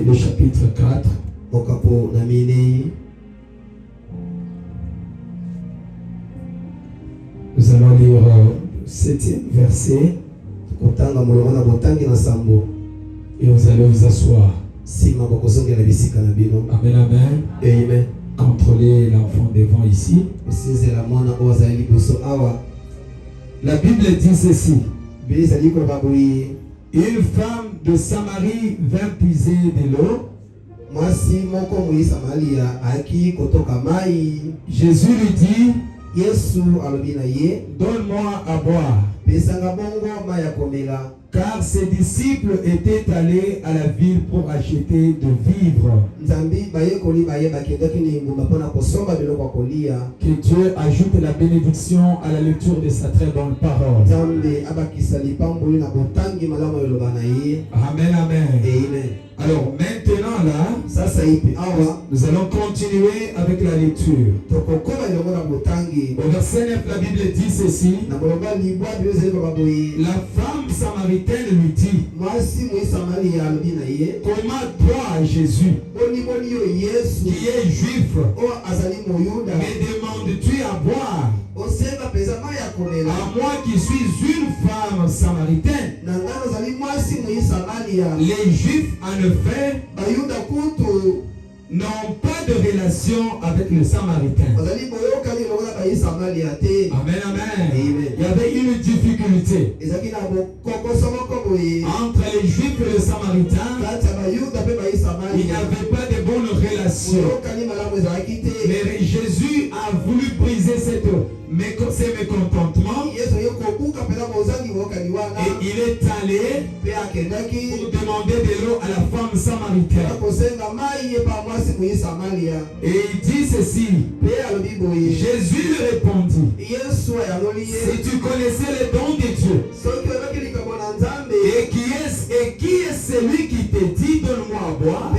le chapitre 4. Nous allons lire le 7e verset. Et vous allez vous asseoir. Amen, amen. Amen. Contrôlez l'enfant devant ici. La Bible dit ceci. Une femme de Samarie vint puiser de l'eau. Jésus lui dit, donne-moi à boire. Car ses disciples étaient allés à la ville pour acheter de vivres. Que Dieu ajoute la bénédiction à la lecture de sa très bonne parole. Amen, amen. Alors maintenant là, nous allons continuer avec la lecture. Au verset 9, la Bible dit ceci. La femme samaritaine lui dit, comment toi, Jésus, qui est juif, me demandes-tu à boire? À moi qui suis une femme samaritaine. Les Juifs, en effet, n'ont pas de relation avec les Samaritains. Amen, amen. Il y avait une difficulté entre les Juifs et les Samaritains. Il n'y avait pas de bonnes relations. Mais Jésus a voulu briser ces mécontentements. Et il est allé pour demander de l'eau à la femme samaritaine. Et il dit ceci. Jésus lui répondit, si tu connaissais les dons de Dieu, et qui est celui qui te dit donne-moi à boire,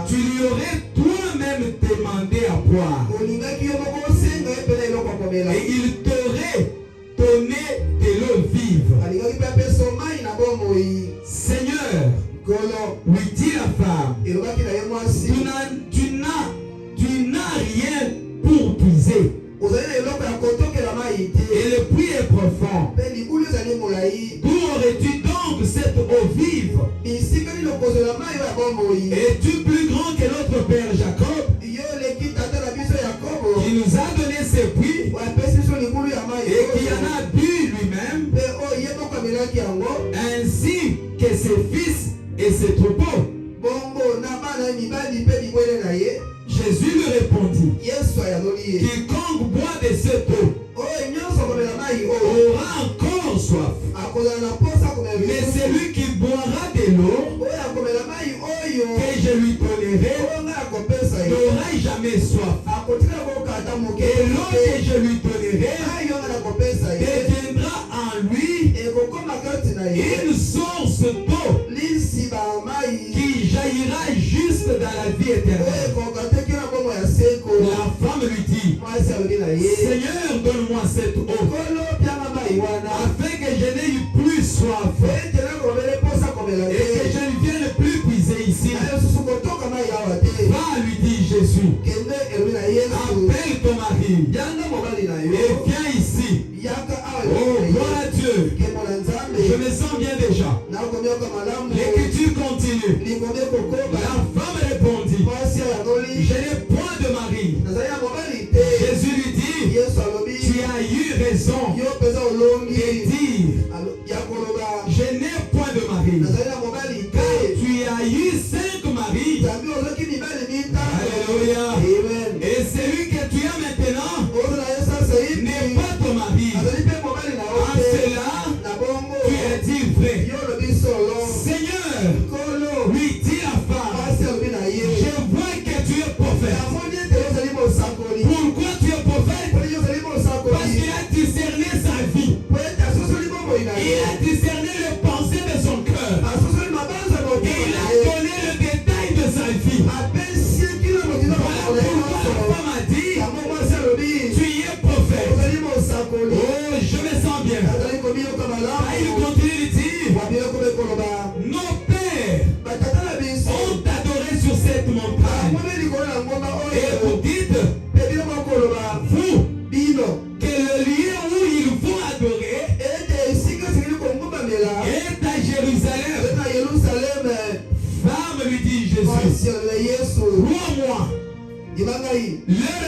tu lui aurais toi-même demandé à boire. Et il t'aurait donné de l'eau vive. Seigneur, lui dit la femme, tu n'as rien pour puiser. Et le puits est profond. D'où aurais-tu donc cette eau vive? Es-tu plus grand que notre père Jacob, qui nous a donné ce puits et qui en a bu lui-même, ainsi que ses fils et ses troupeaux? Jésus lui répondit, quiconque boit de cette eau aura encore soif. Mais celui qui boira de l'eau que je lui donnerai n'aura jamais soif. Et l'eau que je lui donnerai deviendra en lui une source d'eau qui jaillira juste dans la vie éternelle. La femme lui dit, Seigneur, donne-moi cette eau, afin que je n'aie plus soif et que je ne vienne plus puiser ici. Va, lui dit Jésus, appelle ton mari et viens ici. Oh, gloire à Dieu. Je me sens bien déjà. L'écriture continue. La femme répondit, je n'ai point de mari. Jésus lui dit, tu as eu raison de dire, je n'ai point de mari. Car tu as eu 5 maris. Alléluia. Et celui que tu as maintenant n'est pas ton mari. En cela, tu as dit vrai. Seigneur, lui dit la femme, je vois que tu es prophète. Pourquoi tu es prophète? Parce qu'il a discerné sa vie. Il bien. Il continue de dire, nos pères ont adoré sur cette montagne. Et vous dites, vous, que le lieu où ils vont adorer est à Jérusalem. Femme, lui dit Jésus, crois-moi, l'heure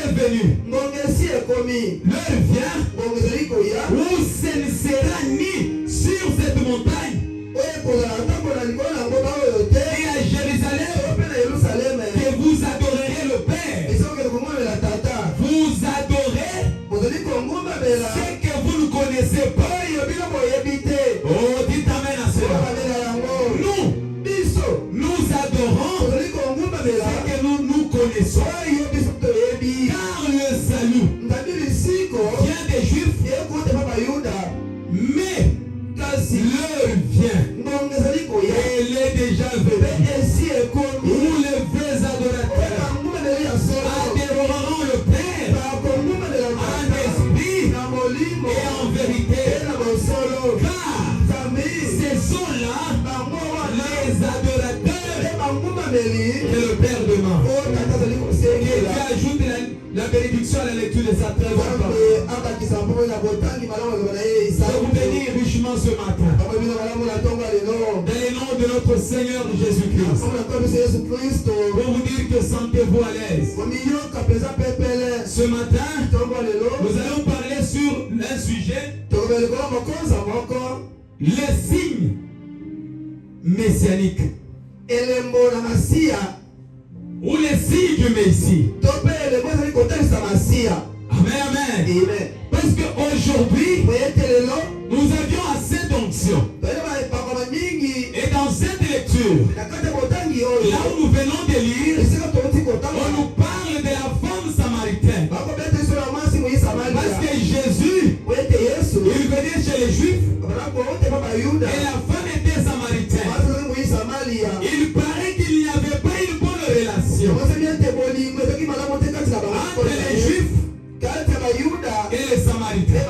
est venue, l'heure vient, où ce ne sera ni sur cette montagne et à Jérusalem que vous adorerez le Père. Vous adorez ce que vous ne connaissez pas. Oh, dites amen à cela. Nous adorons ce que nous connaissons. Car le salut vient des Juifs, mais l'heure vient, elle est déjà venue, où les vrais adorateurs adoreront le Père en esprit et en vérité, car ce sont là les adorateurs que le Père demande. Et Dieu ajoute la bénédiction à la lecture de sa très bonne parole. Je vous bénis richement ce matin. Dans le nom de notre Seigneur Jésus-Christ. Pour vous dire que sentez-vous à l'aise. Ce matin, nous allons parler sur un sujet. Les signes messianiques. Ou les signes du Messie. Amen, amen. Parce qu'aujourd'hui, nous avions assez d'onction. Et dans cette lecture, là où nous venons de lire, on nous parle de la femme samaritaine. Parce que Jésus, il venait chez les Juifs, et la femme était samaritaine. Il paraît qu'il n'y avait pas une bonne relation entre les Juifs et les Samaritains.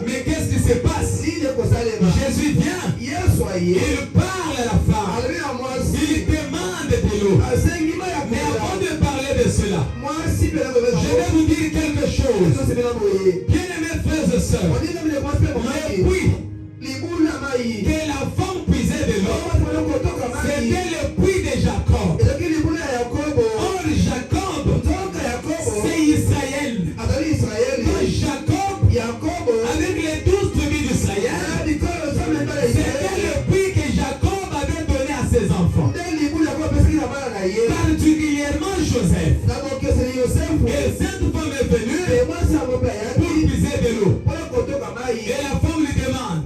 Mais qu'est-ce qui se passe? Jésus vient, il parle à la femme, il demande de l'eau. Mais avant de parler de cela, je vais vous dire quelque chose. Bien-aimés frères et sœurs, le puits que la femme puisait de l'eau, c'était le puits de Jacob. Or Jacob, c'est Israël. Donc Jacob, avec les 12 tribus d'Israël, c'était le puits que Jacob avait donné à ses enfants. Particulièrement Joseph. Et cette femme est venue pour puiser de l'eau. Et la femme lui demande,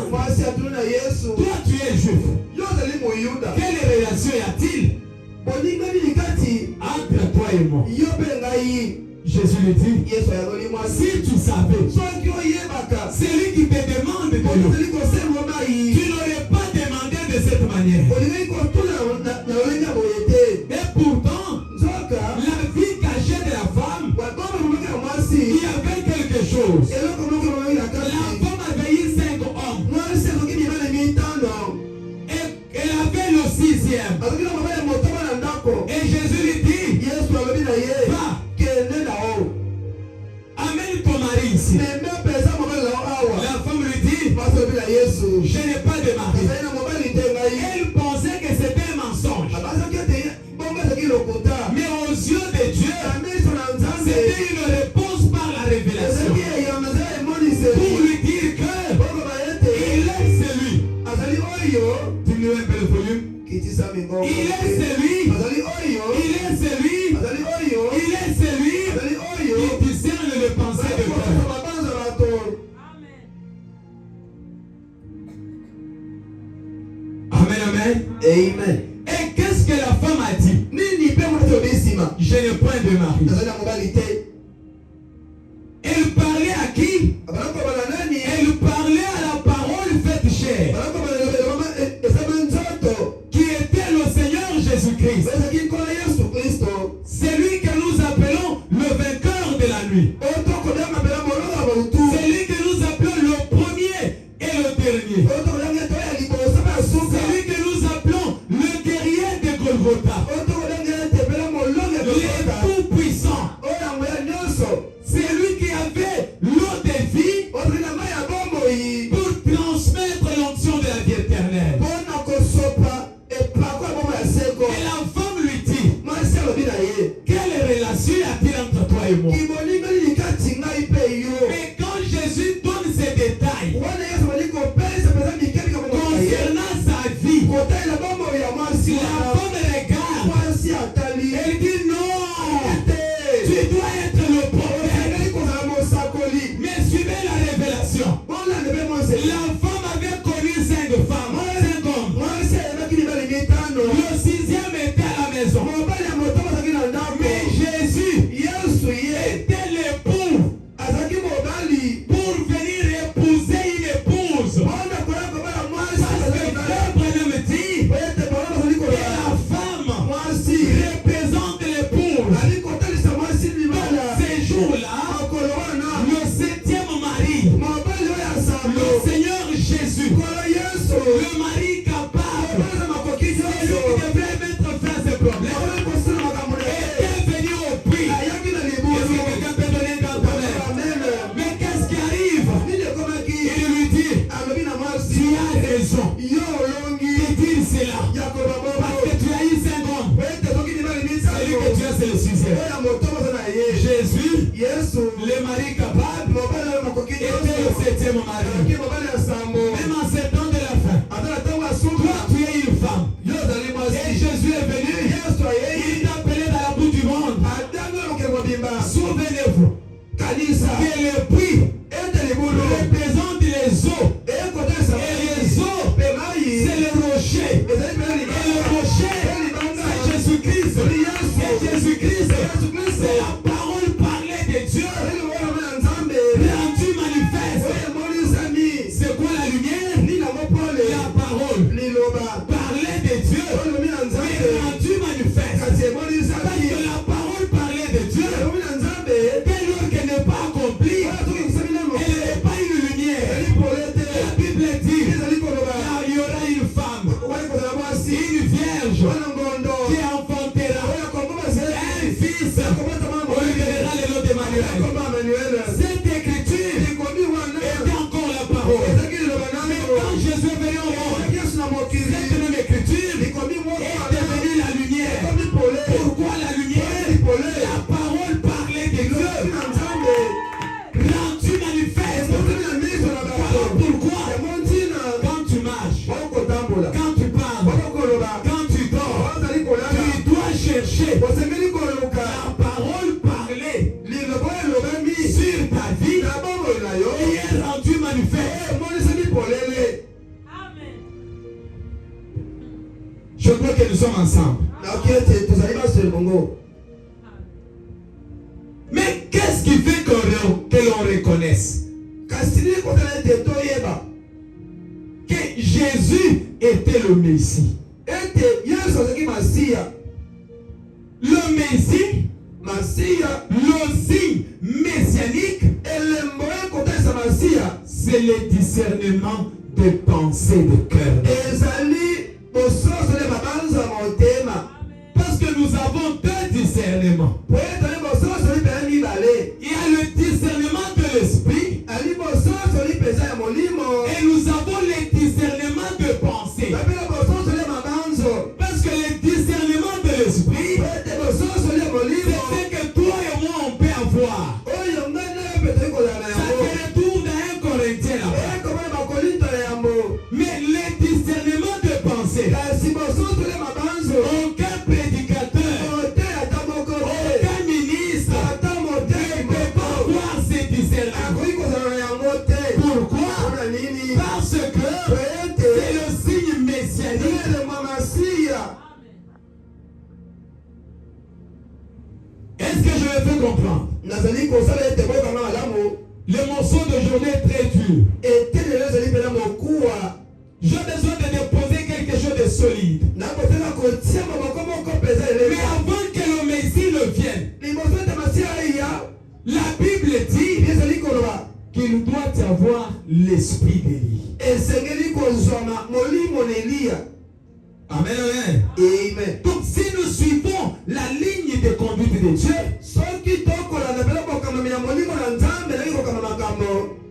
toi tu es juif, quelle relation y a-t-il entre toi et moi? Jésus lui dit, si tu savais, celui qui te demande de l'eau, tu n'aurais pas demandé de cette manière. Et pourtant, la vie cachée de la femme, il y avait quelque chose. La femme avait eu 5 hommes. Et elle avait le 6e. Et Jésus lui dit, va, amène ton mari ici. La femme lui dit, je n'ai pas de mari. Elle pensait que c'était un mensonge. Mais aux yeux de Dieu, c'était une réponse par la révélation. Pour lui dire que il est celui. Diminue un peu le volume. Il est celui. Qui discerne les pensées de cœur. Amen, amen. Amen. Et qu'est-ce que la femme a dit? Je n'ai point de mari. Elle parlait à qui? Elle parlait à la parole faite chair, qui était le Seigneur Jésus-Christ. C'est lui que nous appelons le vainqueur de la nuit. détails concernant sa vie. La femme regarde. Elle dit non. Tu dois être le prophète. Mais suivez la révélation. La femme avait connu 5 femmes, 5 hommes. Le 6e était à la maison. Mais Jésus était l'époux pour venir épouser une épouse. Parce que Abraham dit que la femme représente l'épouse. Donc ces jours-là, le 7e mari, le Seigneur Jésus, le mari capable, celui qui devrait mettre fin à ses problèmes, était venu au puits. Est-ce que quelqu'un peut donner un grand problème? Mais qu'est-ce qui arrive? Il lui dit, tu as raison de dire cela. Parce que tu as eu 5 hommes. Celui que tu as, c'est le 6e. Jésus, le mari capable, était le 7e mari. Même en ces temps de la fin, toi tu es une femme. Et Jésus est venu, il t'a appelé dans la boue du monde. Souvenez-vous que le puits représente les eaux. Et les eaux, c'est le rocher. Et le rocher, c'est Jésus-Christ. Et Jésus-Christ, c'est la parole parlée de Dieu. Rendu manifeste. C'est quoi la lumière? La parole parlée de Dieu. Mais rendu manifeste. Parce que la parole parlée de Dieu, dès lors qu'elle n'est pas accomplie, elle n'est pas une lumière. La Bible dit qu'il y aura une femme, une vierge, qui enfantera un fils. On lui donnera le nom d'Emmanuel. Cette écriture était encore la parole. Mais quand Jésus est venu au monde, cette même écriture est devenue la lumière. Pourquoi la lumière? La parole parlait de Dieu, rendu manifeste. Alors pourquoi? Quand tu marches, quand tu parles, quand tu dors, tu dois chercher la parole parlée sur ta vie et est rendue manifeste. Je crois que nous sommes ensemble. Mais qu'est-ce qui fait que l'on reconnaisse que Jésus était le Messie? Le Messie, le signe messianique, c'est le discernement des pensées de cœur. Parce que nous avons 2 discernements. Il y a le discernement de l'esprit et nous avons le discernement de pensée. Parce que le discernement de l'esprit, c'est ce que toi et moi on peut avoir. Ça te retourne dans 1 Corinthiens là-bas. Mais le discernement de pensée, aucun prédicateur, aucun ministre ne peut pas voir ces discernements. Pourquoi? Parce que c'est le signe messianique. Est-ce que je me fais comprendre? Le morceau d'aujourd'hui est très dur. J'ai besoin de déposer quelque chose de solide. Mais avant que le Messie ne vienne, la Bible dit qu'il doit y avoir l'esprit d'Élie. Amen, amen. Amen. Donc si nous suivons la ligne de conduite de Dieu,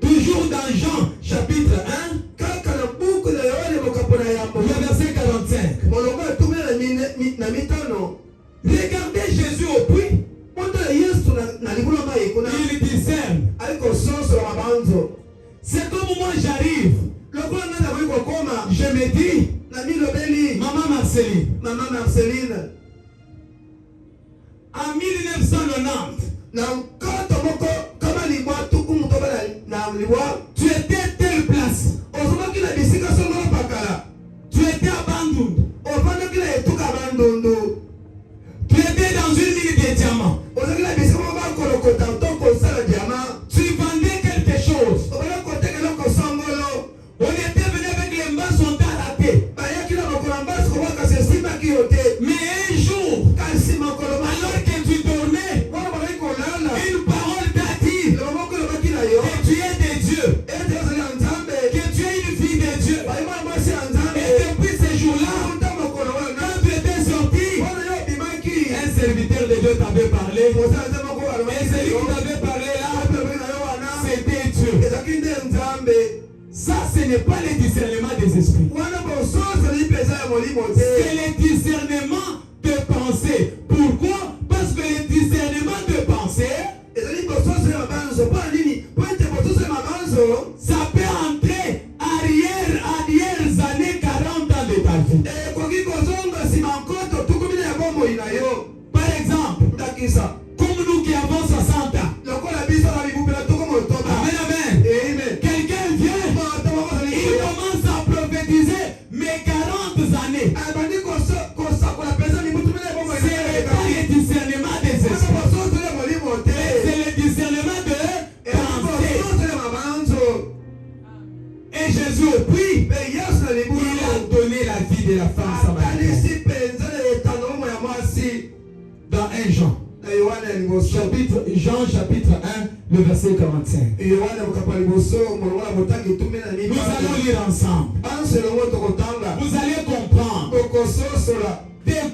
toujours dans Jean chapitre 1, le verset 45. Regardez Jésus au puits. Il discerne. C'est comme moi j'arrive. Je me dis, Maman Marceline, en 1990, tu étais à telle place. Tu étais à Bandung. Tu étais dans une mine de diamants. Tu vendais quelque chose. On était venu avec les mains sont ratés. Mais un jour, alors que tu dormais, une parole t'a dit que tu es de Dieu, que tu es une fille de Dieu. Et depuis ce jour-là, quand tu étais sorti, un serviteur de Dieu t'avait parlé. Et celui qui t'avait parlé là, c'était Dieu. Ça, ce n'est pas le discernement des esprits. C'est le discernement de pensée. Pourquoi? Parce que le discernement de pensée, ça peut entrer arrière années 40 ans de ta vie. Par exemple, comme nous qui avons 60 ans. Amen. Quelqu'un vient, il commence à prophétiser mes 40 années. C'est pas le discernement des esprits. C'est le discernement de pensée. Et Jésus prie, il a donné la vie de la femme samaritaine. Dans 1 Jean. Jean chapitre 1, le verset 45. Nous allons lire ensemble. Vous allez comprendre de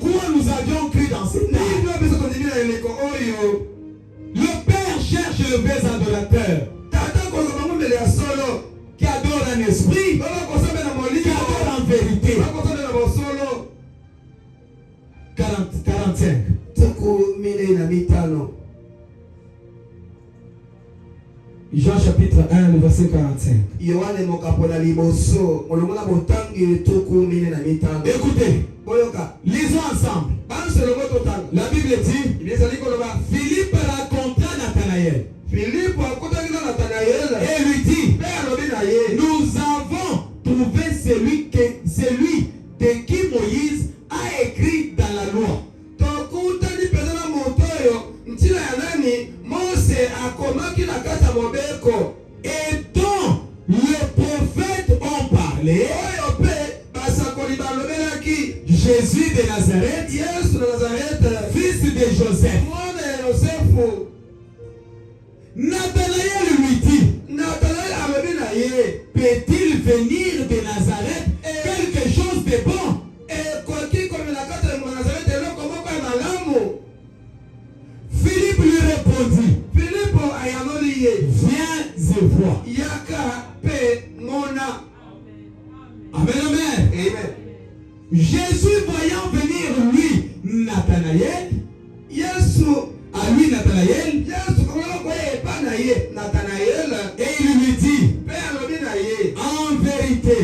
quoi nous avions cru dans cette terre. Le Père cherche le vrai adorateur qui adore en esprit, qui adore en vérité. 45. Jean chapitre 1, le verset 45. Écoutez, lisons ensemble. La Bible dit, Philippe rencontra Nathanaël et lui dit, nous avons trouvé celui de qui Moïse a écrit dans la loi. Et dont les prophètes ont parlé, Jésus de Nazareth, fils de Joseph. Nathanaël lui dit, peut-il venir de Nazareth quelque chose de bon? Philippe lui répondit, viens et vois. Amen. Jésus voyant venir lui, Nathanaël, et il lui dit, en vérité,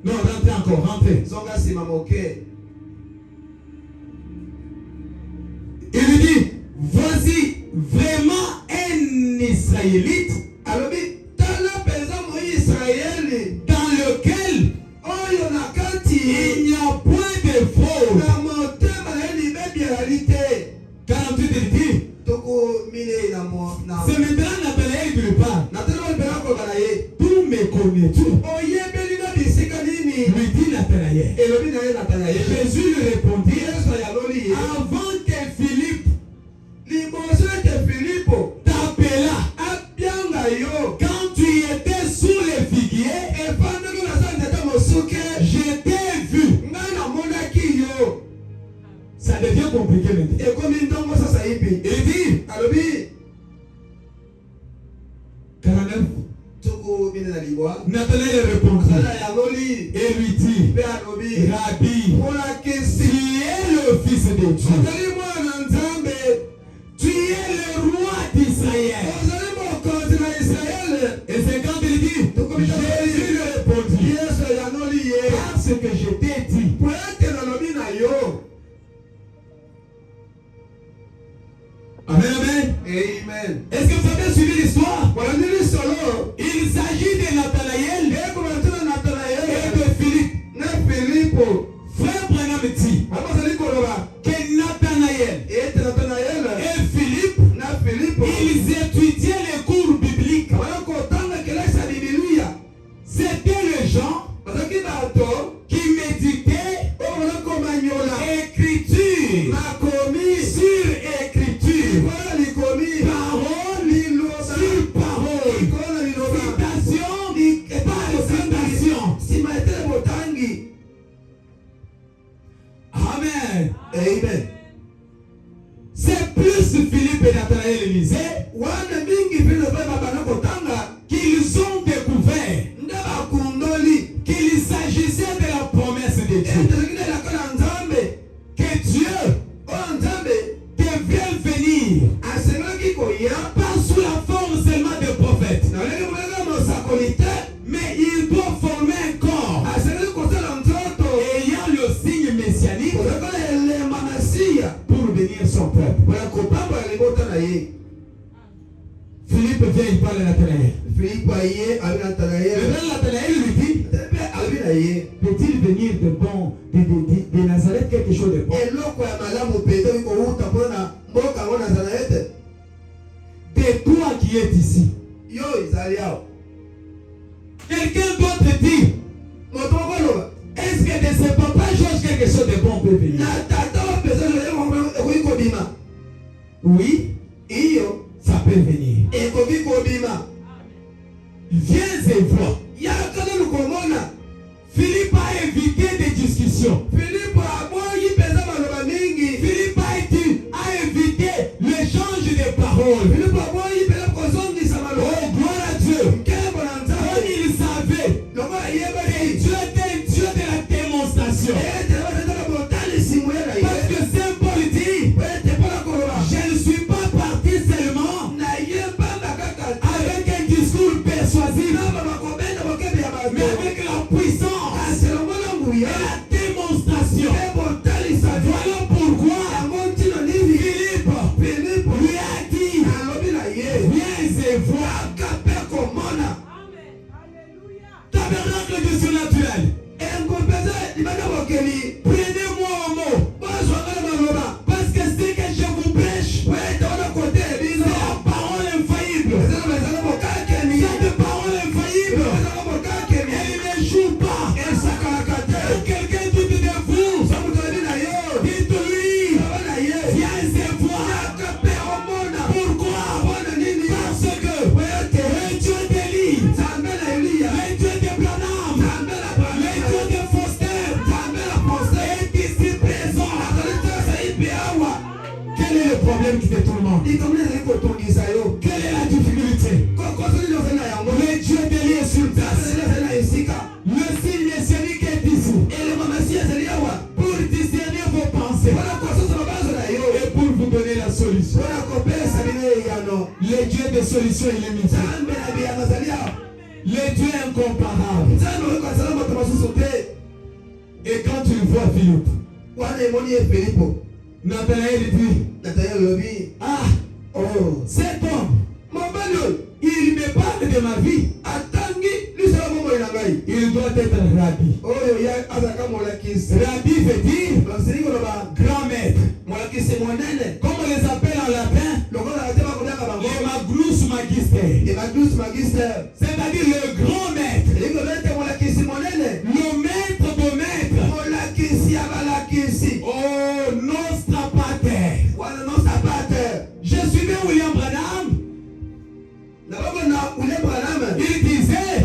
non, rentrez encore, rentrez. Il lui dit, voici vraiment un Israélite dans lequel il n'y a point de faux. 48 il dit, c'est maintenant Nathanaël qui lui parle. Tout me connais-tu? Lui dit Nathanaël. Jésus lui répondit, avant que Philippe t'appela, quand tu étais sous les figuiers, je t'ai vu. Ça devient compliqué maintenant. Il dit, 49. Nathanaël répondit et lui dit, Rabbi, tu es le fils de Dieu. Tu es le roi d'Israël. Israël. Et c'est quand il dit, Jésus lui répondit, parce que je t'ai dit. Amen, amen. Amen. Est-ce que vous avez suivi l'histoire? Il s'agit de Nathanaël et de Philippe. Frère Branham dit que Nathanaël et Philippe, ils étudiaient les cours bibliques. C'était les gens qui méditaient écriture sur écriture, parole sur parole, citation par citation. Amen. Amen. C'est plus Philippe et Nathanaël lisaient qu'ils ont découvert qu'il s'agissait de la promesse de Dieu. Que Dieu devait venir pas sous la forme seulement de prophète, mais il doit former un corps ayant le signe messianique pour bénir son peuple. Philippe vient, il parle à Nathanaël. Maintenant Nathanaël lui dit, peut-il venir de Nazareth quelque chose de bon? De toi qui es ici. Quelqu'un d'autre dit, est-ce que de ce papa Georges quelque chose de bon peut venir? Oui, ça peut venir. Viens et vois. Philippe a évité des discussions. Philippe a évité l'échange de paroles. Oh, gloire à Dieu. Comme il savait que Dieu était un Dieu de la démonstration. Parce que Saint Paul dit, je ne suis pas parti seulement avec un discours persuasif, mais avec la puissance et la démonstration. Voilà pourquoi Philippe lui a dit, viens et vois. Tabernacle du surnaturel. Prenez-moi au mot. Parce que ce que je vous prêche, c'est la parole infaillible. Cette parole infaillible, elle ne joue pas. Quelqu'un doute de vous, dites-lui, viens et vois. Pourquoi? Parce que le Dieu d'Élie, le Dieu de Branham, le Dieu de Foster est ici présent. Quel est le problème qui te tourmente? Quelle est la difficulté? Le Dieu d'Élie est sur place. Le signe messianique est ici pour discerner vos pensées et pour vous donner la solution. Le Dieu de solution illimitée. Le Dieu incomparable. Et quand tu vois Philippe, Nathanaël dit, ah, cet homme, il me parle de ma vie. Il doit être rabbi. Rabbi veut dire grand maître. Comme on les appelle en latin, les magnus magister. C'est-à-dire le grand maître. Le maître de maître. Oh, nostra pater. Je suivais William Branham. Il disait,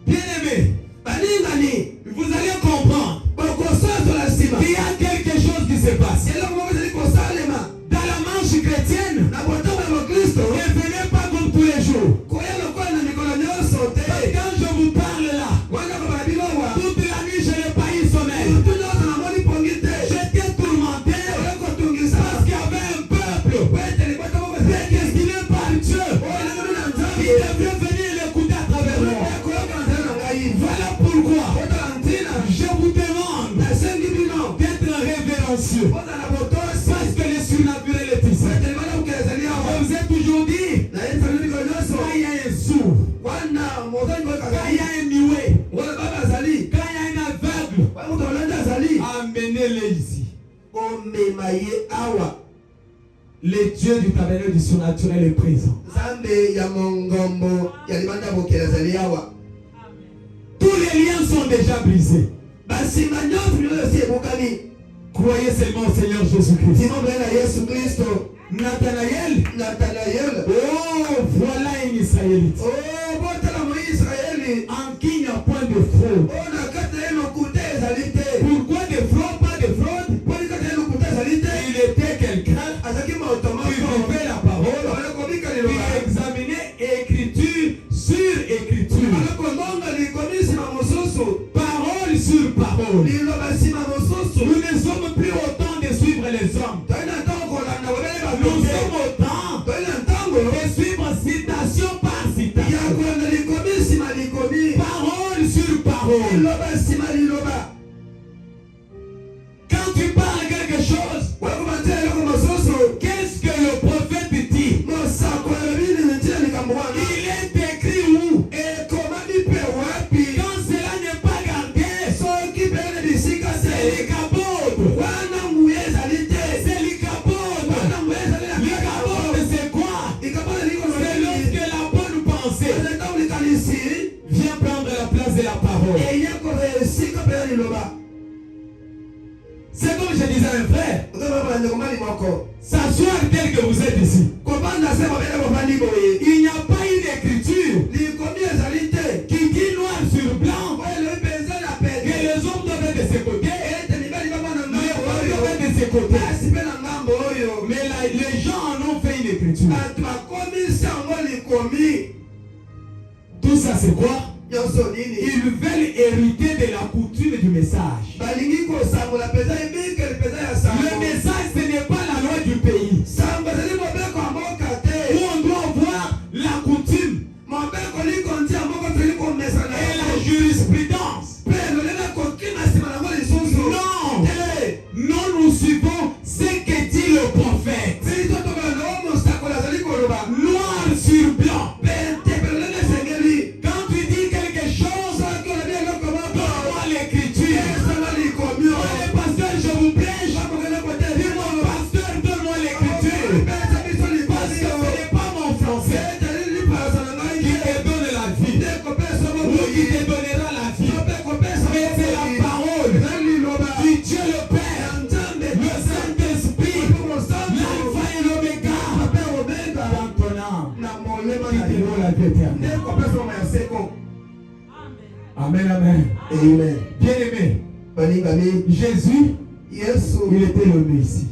bien-aimé, vous allez comprendre qu'il y a quelque chose qui se passe. Dans la marche chrétienne, ne venez pas comme tous les jours. Quand je vous parle devrait venir l'écouter à travers moi. Voilà pourquoi je vous demande d'être révérencieux. Parce que le surnaturel est ici. Je vous ai toujours dit, quand il y a un sourd, quand il y a un muet, quand il y a un aveugle, amenez-les ici. Le Dieu du tabernacle du surnaturel est présent. Tous les liens sont déjà brisés. Croyez seulement au Seigneur Jésus-Christ. Nathanaël. Oh, voilà un Israélite. En qui il n'y a point de fraude. Pourquoi de fraude, pas de fraude? Il était quelqu'un qui vivait la parole, qui examinait écriture sur écriture. Parole sur parole. Nous ne sommes plus au temps de suivre les hommes. Nous sommes au temps de suivre citation par citation. Parole sur parole. Quand tu parles quelque chose, qu'est-ce que le prophète dit? Il est écrit où? Quand cela n'est pas gardé, c'est l'icabode. C'est l'icabode. L'icabode, c'est quoi? C'est lorsque la bonne pensée vient prendre la place de la parole. C'est comme je disais à un frère, s'asseoir tel que vous êtes ici. Il n'y a pas une écriture qui dit noir sur blanc que les hommes doivent être de ce côté, les femmes doivent être de ce côté. Mais là, les gens en ont fait une écriture. Tout ça c'est quoi? Ils veulent hériter de la coutume du message. Le message, ce n'est pas la loi du pays. Où on doit voir la coutume et la jurisprudence. Non, nous suivons ce que dit le prophète. Noir sur blanc. Quand tu dis quelque chose, donne-moi l'écriture. Le pasteur, je vous prêche. Dis-moi, pasteur, donne-moi l'écriture. Parce que ce n'est pas mon français qui te donne la vie, ou qui te donnera la vie. Mais c'est la parole du Dieu le Père, le Saint-Esprit, l'Alpha et l'Oméga, dans ton âme, qui te donne la vie éternelle. Amen, amen. Bien aimé, Jésus, il était le Messie.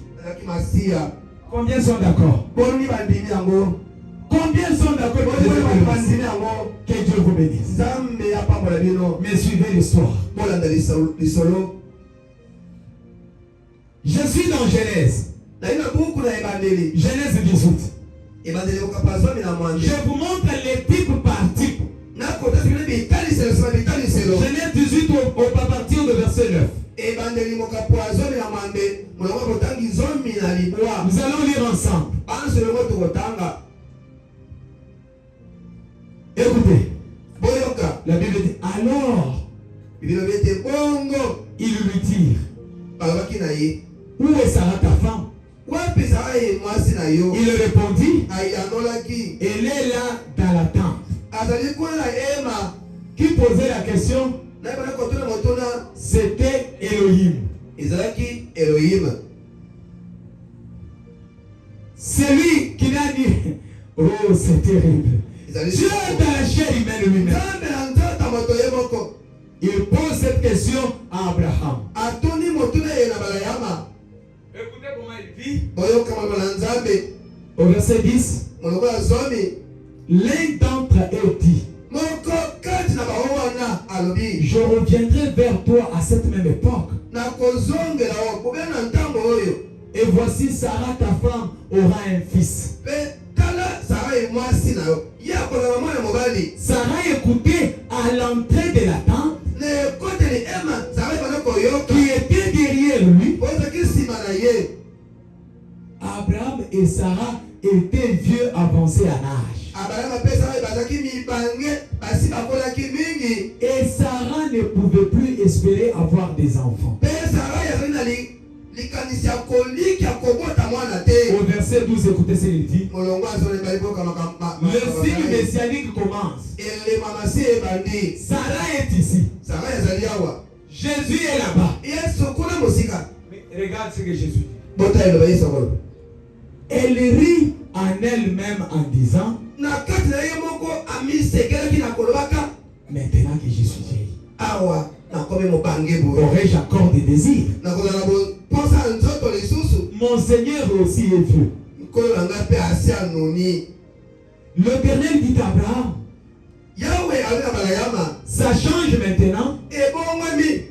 Combien sont d'accord? Combien sont d'accord? Que Dieu vous bénisse. Mais suivez l'histoire. Je suis dans Genèse. Genèse 18. Je vous montre les types par type. Genèse 18 au partir de verset 9. Nous allons lire ensemble. Écoutez. La Bible dit alors ils lui dirent, où est Sarah ta femme? Il répondit, elle est là dans la tente. Qui posait la question? C'était Elohim. C'est lui qui l'a dit. Oh, c'est terrible. Dieu dans la chair humaine lui-même. Il pose cette question à Abraham. Écoutez comment il dit. Au verset 10. L'un d'entre eux dit, je reviendrai vers toi à cette même époque. Et voici Sarah ta femme aura un fils. Sarah écoutait à l'entrée de la tente qui était derrière lui. Abraham et Sarah étaient vieux avancés en âge. Et Sarah ne pouvait plus espérer avoir des enfants. Au verset 12, écoutez ce qu'il dit. Le signe messianique commence. Sarah est ici. Jésus est là-bas. Mais regarde ce que Jésus dit. Elle rit en elle-même en disant, maintenant que je suis vieille, aurais-je encore des désirs? Mon Seigneur aussi est vieux. L'Éternel dit à Abraham, ça change maintenant.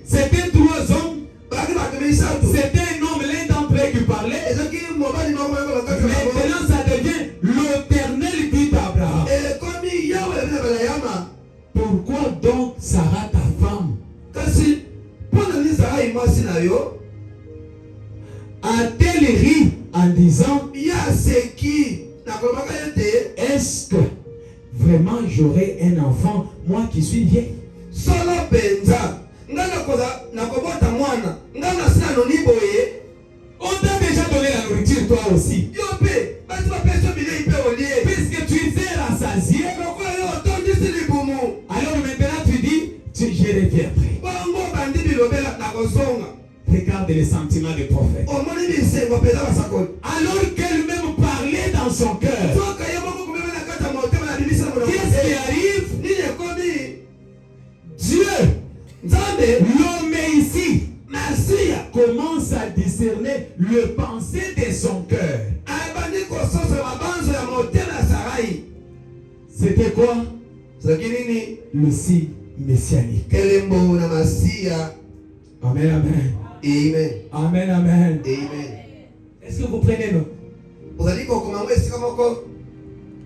C'était 3 hommes. C'était un homme, l'un d'entre eux qui parlait. Maintenant ça devient l'Éternel dit à Abraham. Pourquoi donc Sarah ta femme a-t-elle ri en disant, est-ce que vraiment j'aurai un enfant, moi qui suis vieille? On t'a déjà donné la nourriture toi aussi. Puisque tu es rassasié, alors maintenant tu dis, je reviendrai. Regarde les sentiments du prophète. Alors qu'elle-même parlait dans son cœur. Qu'est-ce qui arrive? Dieu, l'homme ici, commence à discerner le pensée de son cœur. C'était quoi? Le signe messianique. Amen, amen. Amen. Amen, amen. Amen. Est-ce que vous prenez note?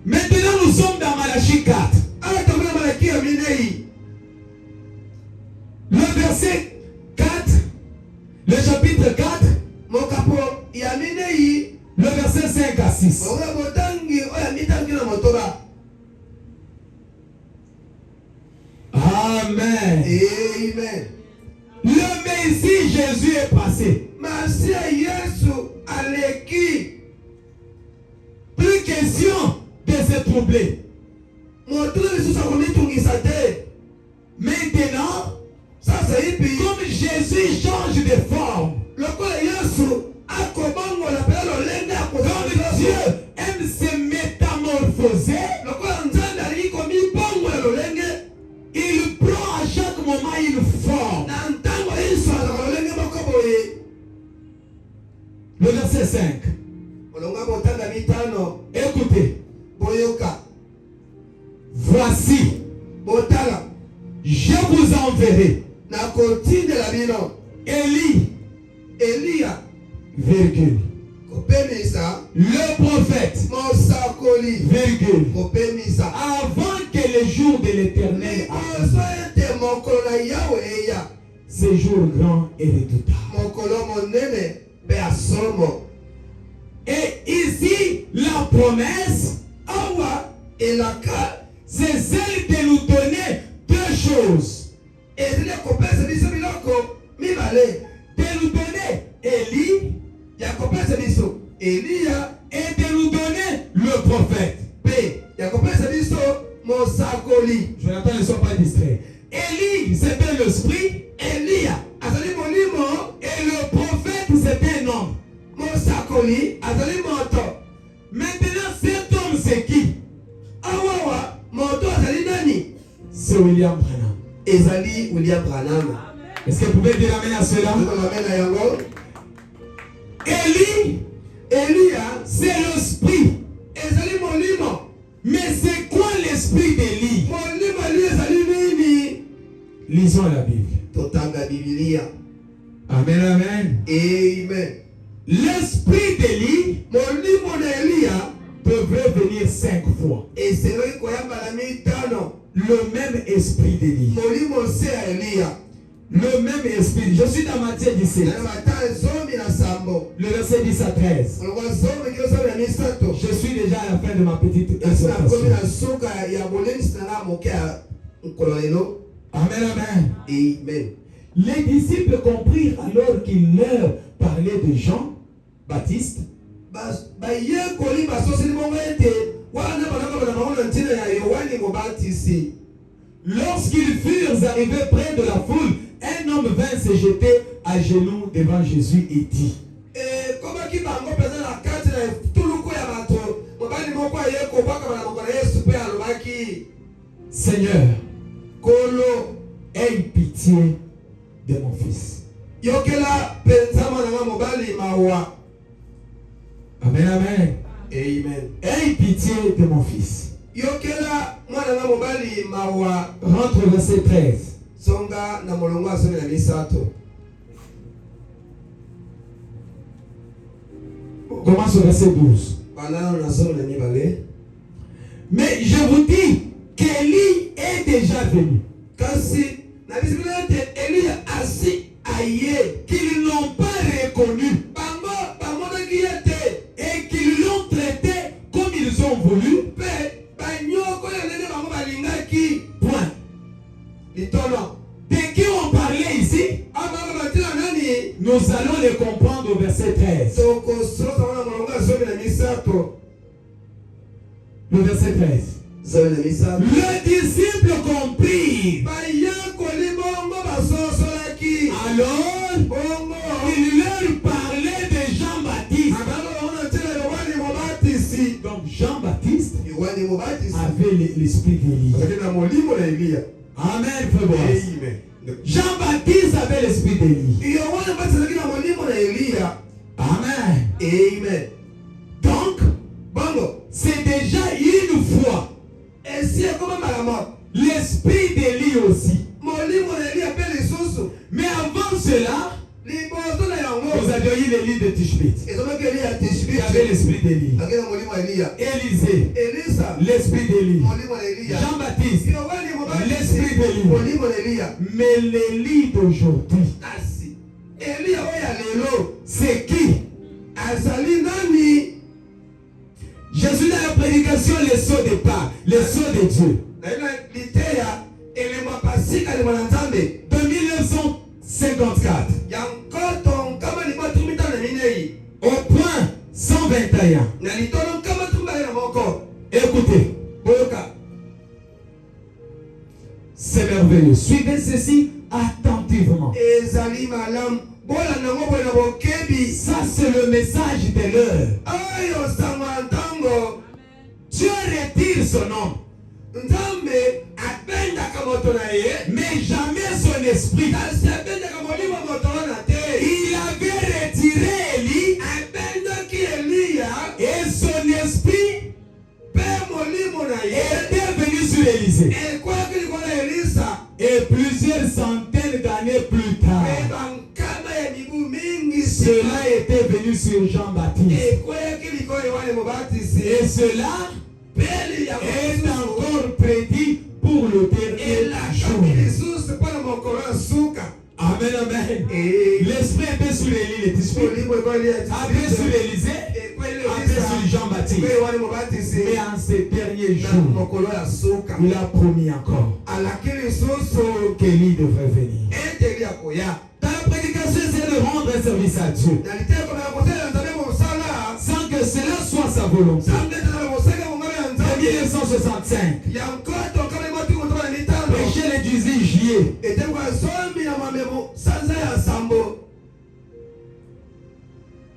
Maintenant nous sommes dans Malachie 4. Le verset 4, le chapitre 4, le verset 5 à 6. Amen. Amen. Le Messie Jésus est passé. Plus question de se troubler. Maintenant, comme Jésus change de forme, comme Dieu aime se métamorphoser, il prend à chaque moment une forme. Le verset 5. Écoutez. Voici, je vous enverrai Élie, virgule, le prophète, virgule, avant que le jour de l'Éternel arrive. Ce jour grand et redoutable. Et ici, la promesse, c'est celle de nous donner 2 choses. De nous donner Élie, et de nous donner le prophète. Jonathan, ne sois pas distrait. Élie, c'était l'esprit. Et le prophète, c'était un homme. Maintenant, cet homme, c'est qui? C'est William Branham. Est-ce que vous pouvez dire amen à cela? Élie, c'est l'esprit. Mais c'est quoi l'esprit d'Élie? Lisons la Bible. Amen, amen. Amen. L'esprit d'Élie peut devrait venir 5 fois. Le même esprit d'Élie. Le même esprit. Je suis dans Matthieu 17. Le verset 10 à 13. Je suis déjà à la fin de ma petite exhortation. Amen, amen. Amen. Les disciples comprirent alors qu'il leur parlait de Jean-Baptiste. Lorsqu'ils furent arrivés près de la foule, un homme vint se jeter à genoux devant Jésus et dit: Seigneur, aie pitié de mon fils. Amen, amen. Amen. Aie pitié de mon fils. Rentre au verset 13. Commence au verset 12. Mais je vous dis qu'Élie est déjà venu. Qu'ils n'ont pas reconnu et qu'ils l'ont traité comme ils ont voulu. Point. De qui on parlait ici? Nous allons les comprendre au verset 13. Le verset 13. Le disciple comprit. Alors, il leur parlait de Jean-Baptiste. Donc Jean-Baptiste avait l'esprit d'Élie. Amen, frère. Jean-Baptiste avait l'esprit d'Élie. Amen. Amen. Donc, c'est déjà une fois. L'esprit d'Élie aussi. Mais avant cela, nous avions eu l'Élie de Tishbit. Il y avait l'esprit d'Élie. Élisée, l'esprit d'Élie. Jean-Baptiste, l'esprit d'Élie. Mais l'Élie d'aujourd'hui, c'est qui? Jésus dans la prédication, les sauts de pas, les sauts de Dieu. De 1954 au point 121. Écoutez, c'est merveilleux. Suivez ceci attentivement. Ça, c'est le message de l'heure. Dieu retire son nom, mais jamais son esprit. Il avait retiré Élie et son esprit était venu sur Élisée. Et plusieurs centaines d'années plus tard, cela était venu sur Jean-Baptiste. Et cela est encore prédit pour le dernier jour. Amen, amen. L'esprit était sur Élie, le disciple. Après sur Élisée, après sur Jean-Baptiste. Mais en ces derniers jours, il a promis encore qu'Élie devrait venir. Dans la prédication, c'est de rendre un service à Dieu, sans que cela soit sa volonté. En 1965, prêcher le 18 juillet.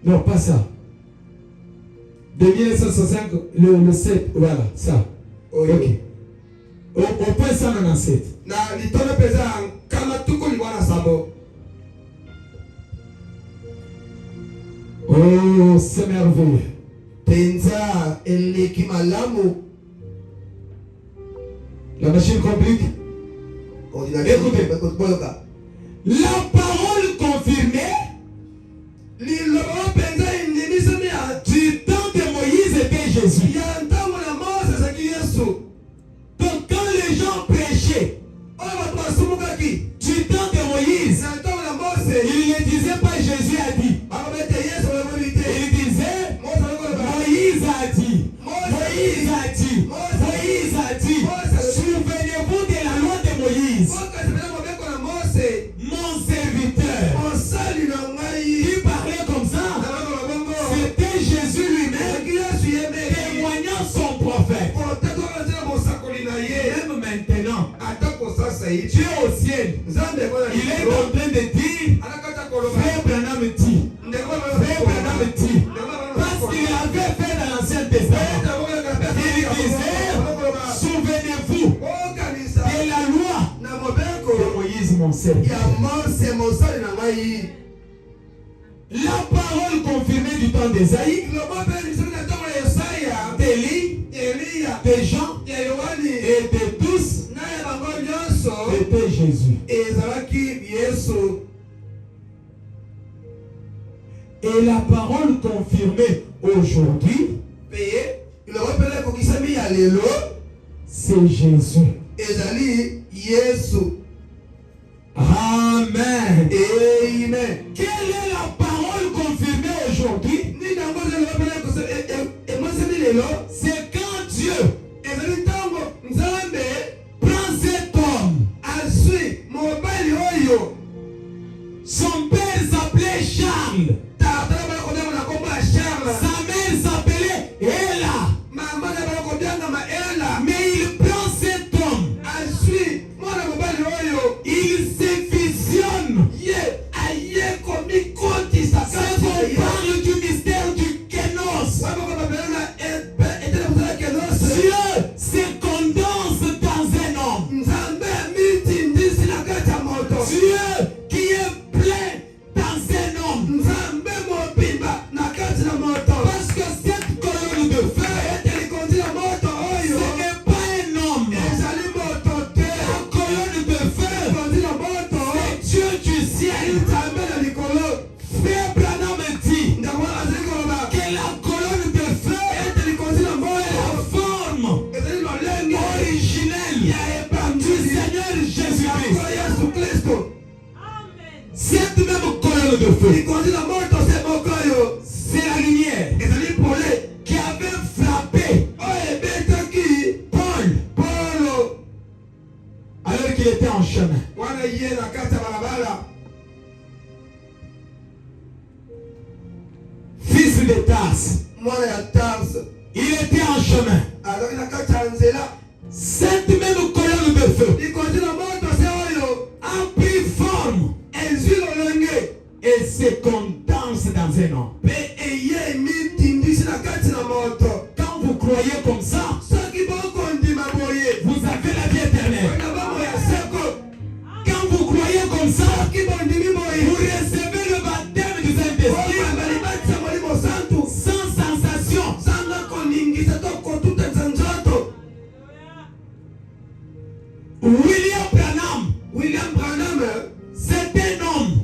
Non, pas ça. De 1965, le 7, voilà, ça. Ok. Au point 197. Oh, c'est merveilleux. La machine complique. Écoutez. La parole confirmée du temps de Moïse était Jésus. les gens prêchaient du temps de Moïse, ils ne disaient pas Jésus a dit. Ils disaient Moïse a dit. Moïse a dit. Moïse a dit. Souvenez-vous de la loi de Moïse. Mon serviteur qui parlait comme ça, c'était Jésus lui-même témoignant son prophète. Même maintenant, Dieu au ciel, il est en train de dire, Frère Branham dit, Frère Branham dit, parce qu'il avait fait dans l'Ancien Testament, il disait, souvenez-vous de la loi de Moïse, mon serviteur. La parole confirmée du temps d'Ésaïe, d'Élie, de Jean et de tous, c'était Jésus. Et la parole confirmée aujourd'hui, c'est Jésus. Amen. Amen. Quelle est la parole confirmée aujourd'hui? C'est quand Dieu prend cet homme. Son père s'appelait Charles. Sa mère s'appelait Ella. Mais il prend cet homme. Il se fusionne. C'est qu'on parle du mystère du Kénos. Dieu se condense dans un homme. Dieu qui est plein dans un homme. Parce que cette colonne de feu, ce n'est pas un homme. La colonne de feu, c'est Dieu du ciel. Frère Branham dit que la colonne de feu est la forme originelle du Seigneur Jésus-Christ. Cette même colonne de feu, c'est la lumière qui avait frappé Paul alors qu'il était en chemin. Fils de Tarse, il était en chemin. Cette même colonne de feu a pris forme et se condense dans un homme. Quand vous croyez comme ça, vous avez la vie éternelle. Quand vous croyez comme ça, vous recevez le baptême du Saint-Esprit sans sensation. William Branham, c'est un homme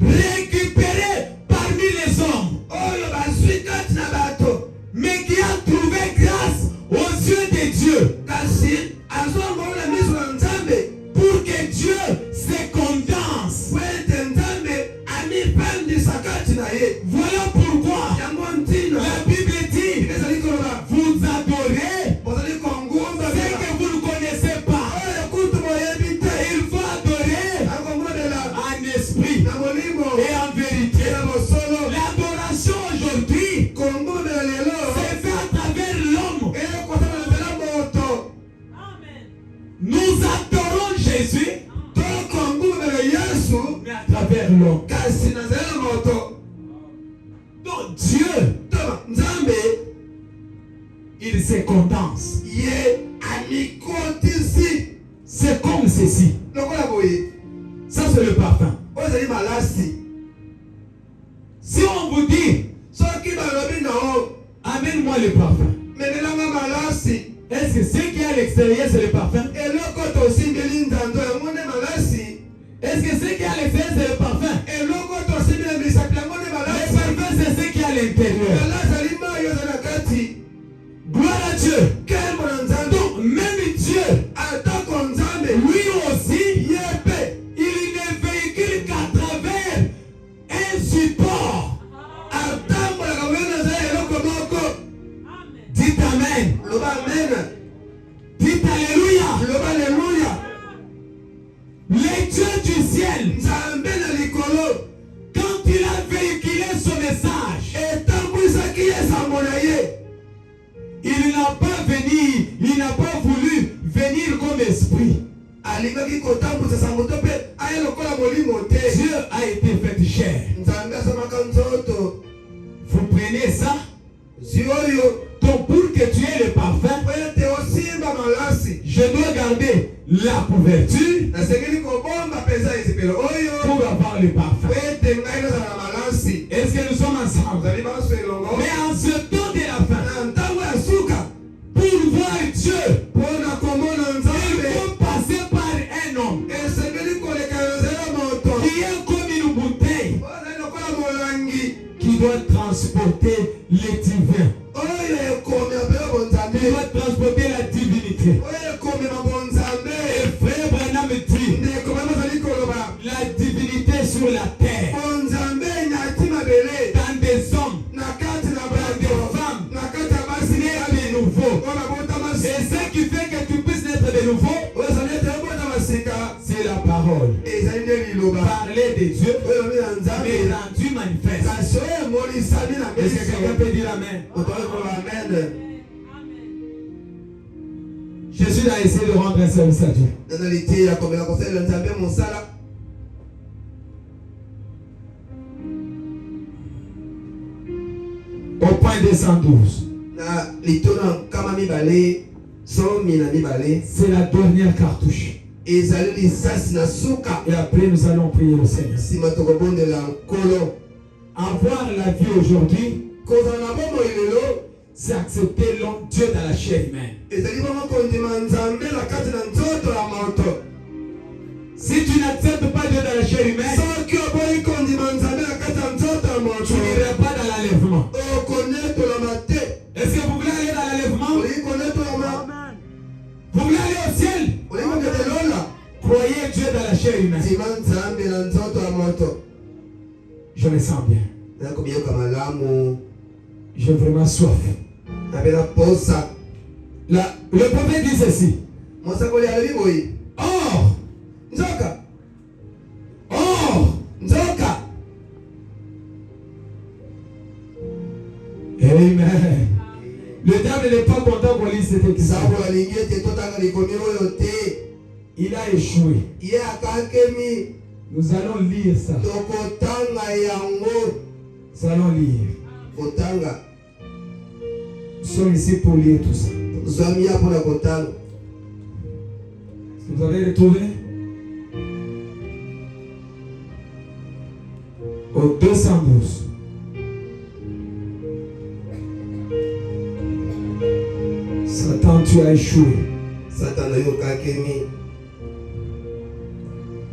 récupéré parmi les hommes, mais qui a trouvé grâce aux yeux de Dieu pour que Dieu se condense. Voilà pourquoi la Bible dit, vous adorez ce que vous ne connaissez pas. Il faut adorer en esprit et en vérité. L'adoration aujourd'hui c'est fait à travers l'homme. Nous adorons Jésus, mais à travers l'homme. Donc Dieu, il se condense. C'est comme ceci. Ça c'est le parfum. Si on vous dit, amène-moi le parfum, est-ce que ce qui est à l'extérieur c'est le parfum? Est-ce que ce qui est à l'extérieur c'est le parfum? Le parfum c'est ce qui est à l'intérieur. Gloire à Dieu. Donc même comme esprit. Dieu a été fait chair. Vous prenez ça. Donc pour que tu aies le parfum, je dois garder la couverture pour avoir le parfum. Est-ce que nous sommes ensemble? Mais en ce temps de la fin, pour voir Dieu, il faut passer par un homme qui est comme une bouteille qui doit transporter les divins. Qui doit transporter la divinité. Et frère Branham dit la divinité sur la terre, dans des hommes, dans des femmes, naître de nouveau. Et ce qui fait que tu puisses naître de nouveau, c'est la parole. Parler de Dieu, mais rendu manifeste. Est-ce que quelqu'un peut dire Amen? Jésus a essayé de rendre un service à Dieu. Au point 212. C'est la dernière cartouche. Et après nous allons prier le Seigneur. Avoir la vie aujourd'hui, c'est accepter l'homme Dieu dans la chair humaine. Si tu n'acceptes pas Dieu dans la chair humaine, tu n'iras pas dans l'enlèvement. Est-ce que vous voulez aller dans l'enlèvement? Vous voulez aller au ciel? Croyez Dieu dans la chair humaine. Je me sens bien. J'ai vraiment soif. Là, le prophète dit ceci. Or, amen. Le diable n'est pas content qu'on lise cet examen. Il a échoué. Nous allons lire ça. Nous allons lire. Nous sommes ici pour lire tout ça. Vous avez retrouvé? Au 212. Satan, tu as échoué.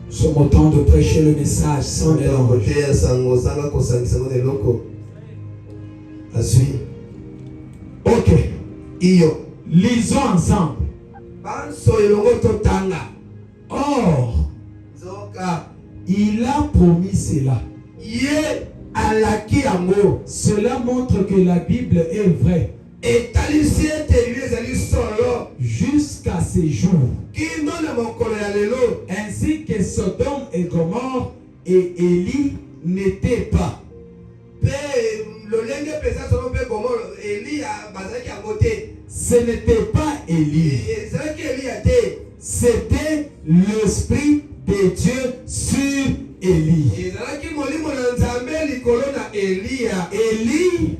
Nous sommes au temps de prêcher le message sans mélange. Ok. Lisons ensemble. Or, il a promis cela. Cela montre que la Bible est vraie. Jusqu'à ces jours. Ainsi que Sodome et Gomorrhe et Élie n'étaient pas. Ce n'était pas Élie. C'était l'Esprit de Dieu sur Élie. Élie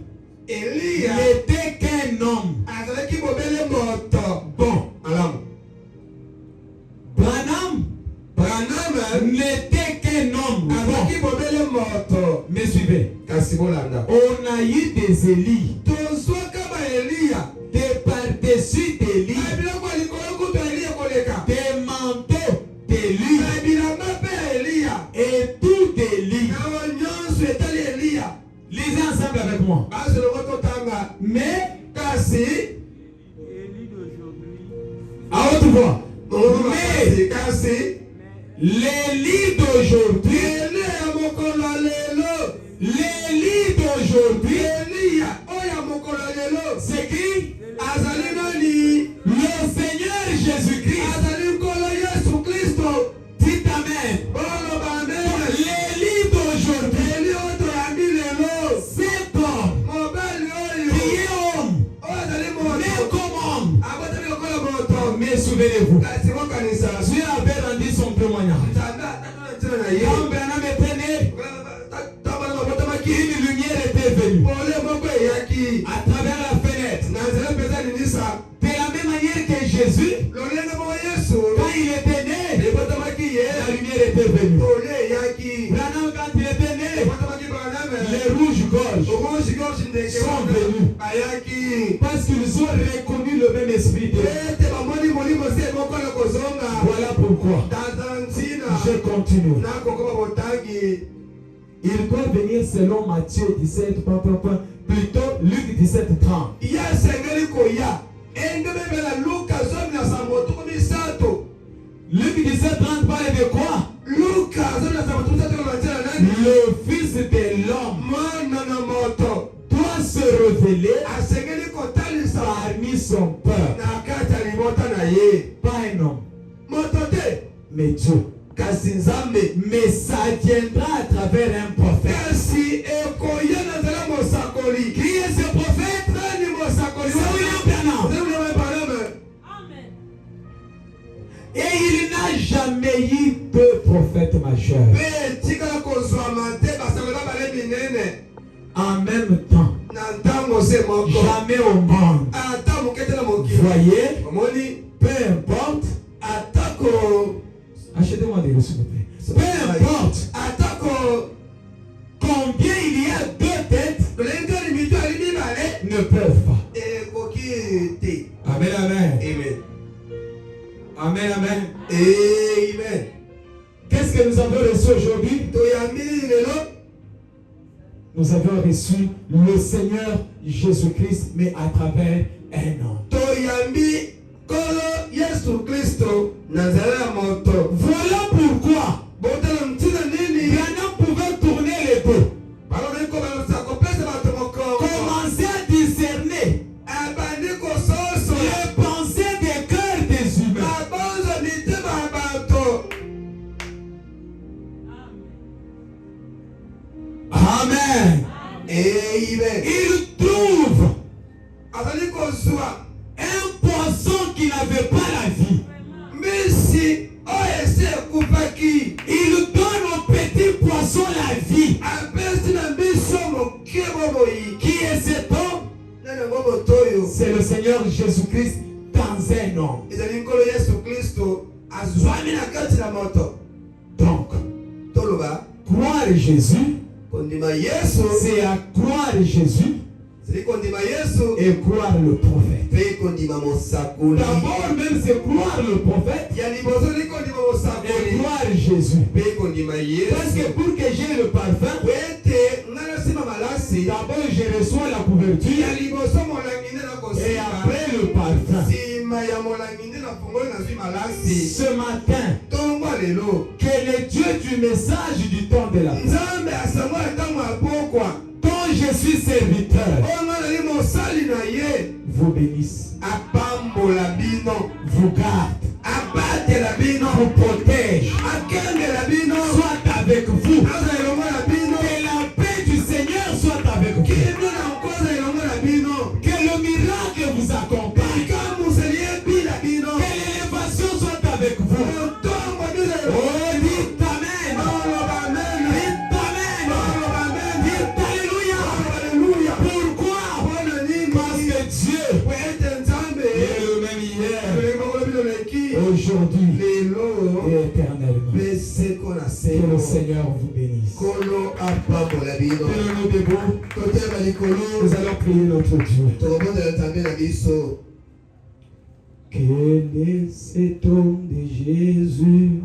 n'était qu'un homme. Bon. Branham n'était qu'un homme. Bon. Me suivez. On a eu des Élie. Des par-dessus d'Élie. Des manteaux d'Élie. Et tout d'Élie. Lisez ensemble avec moi. Mais à haute voix. Mais l'Élie d'aujourd'hui, c'est qui? Le Seigneur Jésus-Christ. Dites Amen. L'Élie d'aujourd'hui, cet homme qui est homme, mais comme homme. Mais souvenez rendez-vous. Dieu avait rendu son témoignage. Quand Branham était né, une lumière était venue à travers la fenêtre. De la même manière que Jésus, quand il était né, la lumière était venue. Branham, quand il était né, les rouges-gorges sont venus parce qu'ils ont reconnu le même esprit de Dieu. Voilà pourquoi je continue. Il doit venir selon Matthieu 17, plutôt Luc 17, 30. Luc 17, 30 parle de quoi? Le Fils de l'homme doit se révéler parmi son peuple. Pas un homme, mais Dieu. Mais ça viendra à travers un prophète. Qui est ce prophète? Et il n'a jamais eu deux prophètes majeurs en même temps. Jamais au monde. Voyez, peu importe. Achetez-moi des reçus, s'il vous plaît. Peu importe combien il y a deux têtes, ne peuvent pas. Amen, amen. Amen, amen. Amen. Qu'est-ce que nous avons reçu aujourd'hui? Nous avons reçu le Seigneur Jésus-Christ, mais à travers un homme. Voilà pourquoi Branham pouvait tourner les dos. Commencer à discerner les pensées des cœurs des humains. Amen. Amen. Il trouve un poisson qui n'avait pas la vie. Il donne au petit poisson la vie. Qui est cet homme? C'est le Seigneur Jésus-Christ dans un homme. Donc, croire Jésus, c'est à croire Jésus et croire le prophète. D'abord même c'est croire le prophète et croire Jésus. Parce que pour que j'ai le parfum, d'abord je reçois la couverture et après le parfum. Ce matin, que le Dieu du message du temps de la dont je suis serviteur vous bénisse, vous garde, vous protège, soit avec vous. Que la paix du Seigneur soit avec vous. Que le miracle vous accompagne. Que l'élévation soit avec vous. Oh, dites Amen. Dites Amen. Dites Alléluia. Pourquoi? Parce que Dieu est le même hier, aujourd'hui et éternellement. Que le Seigneur vous bénisse. Tenons-nous debout. Nous allons prier notre Dieu. Quel est cet homme de Jésus?